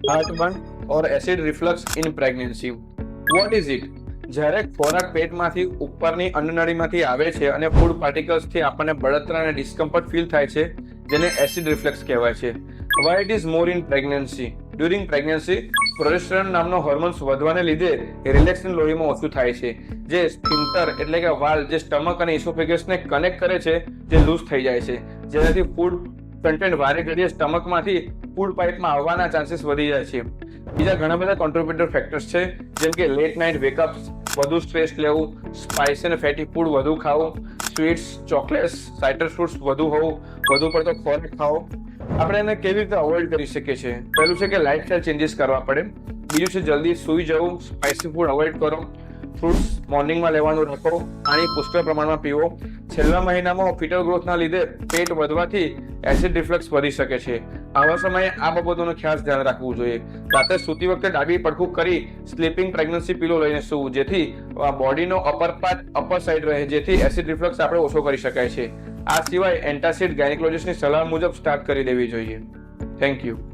heartburn or acid reflux in pregnancy. What is it? જ્યારે ખોરાક પેટમાંથી ઉપરની અન્નનળીમાંથી આવે છે અને ફૂડ પાર્ટિકલ્સથી આપણને બળતરા અને ડિસ્કમ્ફર્ટ ફીલ થાય છે, જેને એસિડ રિફ્લેક્સ કહેવાય છે. Y it is more in pregnancy? During pregnancy progesterone નામનો હોર્મોન્સ વધવાને લીધે રિલેક્સિન લોહીમાં ઓછું થાય છે, જે સ્ફિન્ક્ટર એટલે કે વાલ્વ જે સ્ટમક અને ઇસોફેગસને કનેક્ટ કરે છે જે લૂઝ થઈ જાય છે, જેનાથી ફૂડ કન્ટેન્ટ વારે ઘડીએ સ્ટમકમાંથી ફૂડ પાઇપમાં આવવાના ચાન્સીસ વધી જાય છે. બીજા ઘણા બધા કોન્ટ્રીબ્યુટર ફેક્ટર્સ છે, જેમ કે લેટ નાઇટ વેકઅપ્સ, વધુ સ્ટ્રેસ લેવું, સ્પાઇસી અને ફેટી ફૂડ વધુ ખાવું, સ્વીટ્સ, ચોકલેટ્સ, સાઇટ્રસ ફ્રૂટ્સ વધુ હોવું, વધુ પડતો ખોરાક ખાવો. આપણે એને કેવી રીતે અવોઇડ કરી શકીએ છીએ? પહેલું છે કે લાઇફસ્ટાઇલ ચેન્જીસ કરવા પડે. બીજું છે જલ્દી સૂઈ જવું, સ્પાઇસી ફૂડ અવોઇડ કરો, ફ્રૂટ્સ મોર્નિંગમાં લેવાનું રાખો, પાણી પુષ્કળ પ્રમાણમાં પીવો. છેલ્લા મહિનામાં ફીટલ ગ્રોથના લીધે પેટ વધવાથી એસિડ રિફ્લક્સ વધી શકે છે. આવા સમયે આ બાબતોનું ખાસ ધ્યાન રાખવું જોઈએ. રાતે સૂતી વખતે ડાબી પડખું કરી સ્લીપિંગ પ્રેગ્નન્સી પિલો લઈને સૂવું, જેથી બોડીનો અપર પાર્ટ અપર સાઈડ રહે, જેથી એસિડ રિફ્લક્સ આપણે ઓછો કરી શકાય છે. આ સિવાય એન્ટાસિડ ગાયનેકોલોજિસ્ટની સલાહ મુજબ સ્ટાર્ટ કરી દેવી જોઈએ. Thank you.